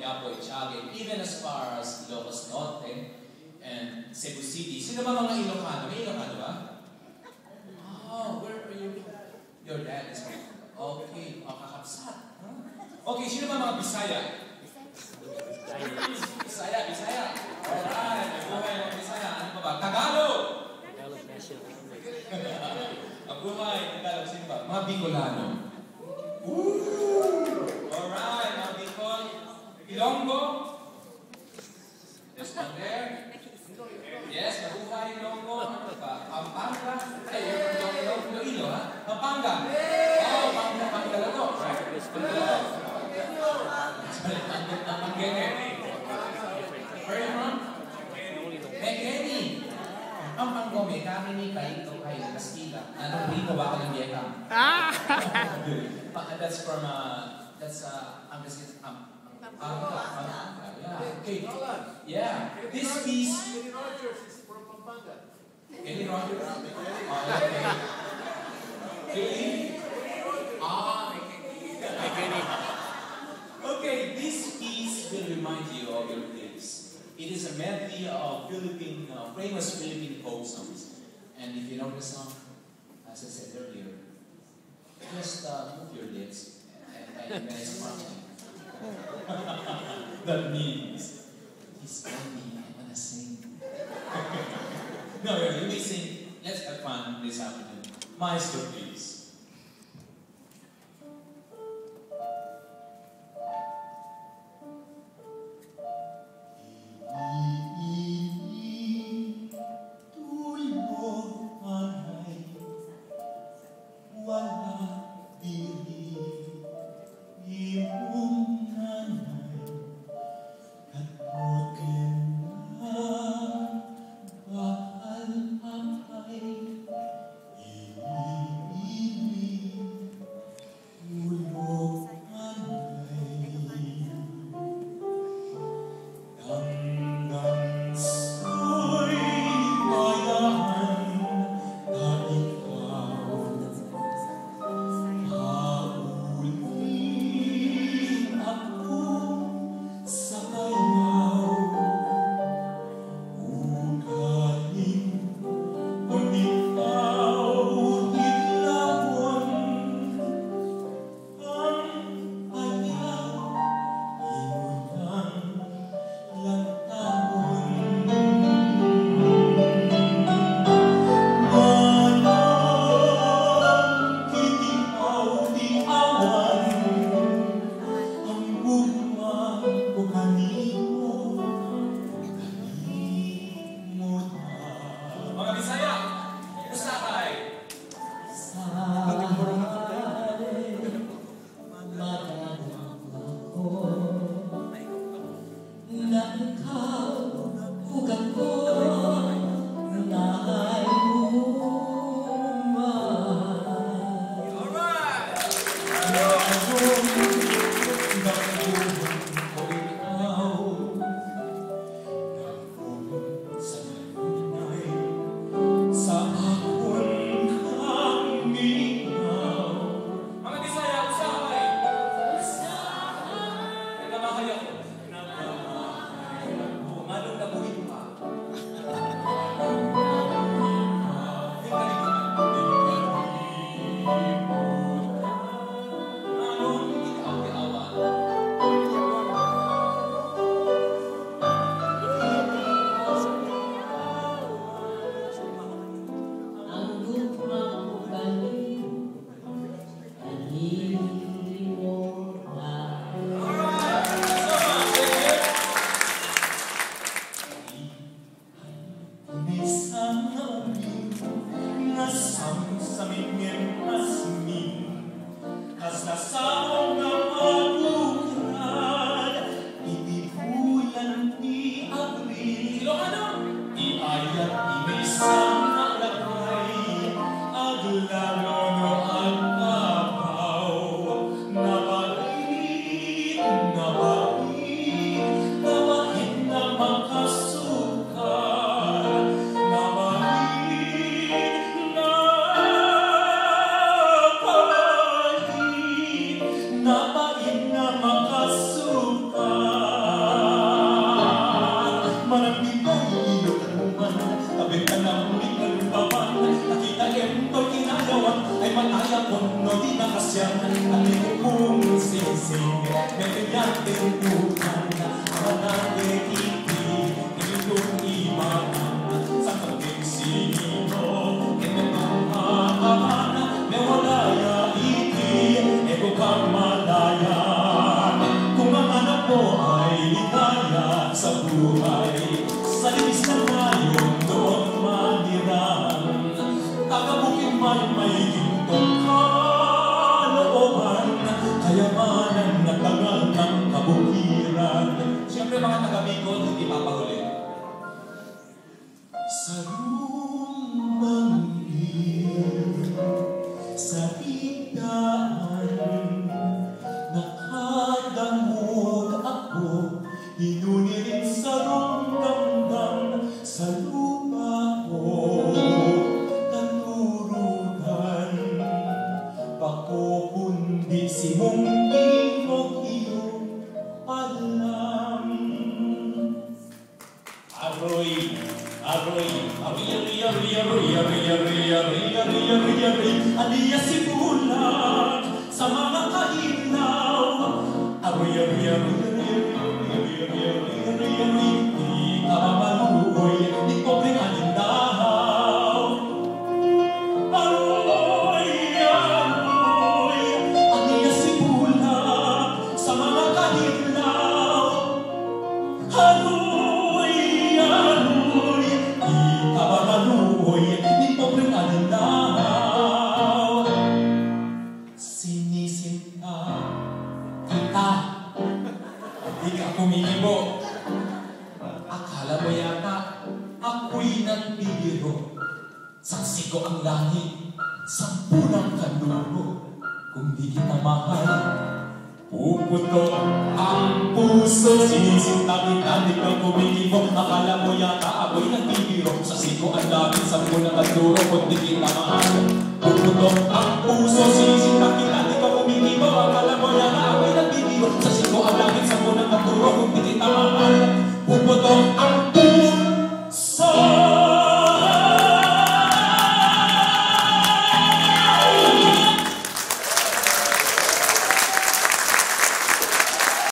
Quiapo, Itiaga, even as far as Ilocos Norte and Cebu City. Sino ba mga Ilocano? May Ilocano ba? Oh, where are you? Your dad is okay. Kakapsat. Huh? Okay, sino ba mga Bisaya? Bisaya. Alright, buhay ng Bisaya. Ano pa ba? Tagalog! Ang buhay, Tagalog, sino ba? Mga Bicolano. Alright, mga Bicol. Ilonggo. There's one there. Yes, mabuhay Ilonggo. Pampanga. Ay, Iloilo, ha? Pampanga. Oh, Pangalago. Right. Pangene. Where are you from? Mekeni. Ang Panggome, kami ni Kaito kay Castilla. Anong rito ba ako ng Vietnam? That's from, yeah, okay. Yeah, this piece. Kenny Rogers is from Pampanga. Kenny Rogers? Okay. Kenny? Kenny. Okay, this piece will remind you of your lives. It is a medley of famous Philippine folk songs. And if you know the song, as I said earlier, just move your lips and it's funny. That means he's funny. I wanna sing. No, really, we sing. Let's have fun this afternoon. Maestro, please. Napain na makasuka. sing, kanyang tinutukan, awanang ikiti, inyong imanan, sa kaping sino, inyong hahana, may walaya iti, eko kang malayan. Kung ang anak mo ay ligaya sa buhay, sa libis na ngayon doon manirang, tagabukin man may gintong kalooban, kayamanan na tagal ng kabukiran. Siyempre mga taga-Bicol, hindi papahuli. Sa lumang iyon, sa higdaan, nakadamog ako, inunirin sa ronggamgam, sa lupa ko, naturugan. Pakukundi si mong imog iyong alam. Aroy, aroy, aliya si bulan sa mga kailaw. Aroy, di ka mamaluoy, di pobreng alindahaw. Aroy, aliya si bulan sa mga kailaw. Aroy, di ka mamaluoy, di pobreng alindahaw. Sinisinta kita, di ka kumikibo. Akala mo yata ako'y nagbibiro. Saksi ko ang langit, 10 kanluro. Kung di kita mahal, puputok ang puso. Sinisinta kita, di ka kumikibo. Akala mo yata ako'y nagbibiro. Saksi ko ang langit, 10 kanluro. Kung di kita mahal, puputok ang puso. Sinisinta kita, di ka kumikibo. Akala mo yata ako'y nagbibiro. Saksi ko ang langit, 10 kanluro. Kung di kita mahal, puputok ang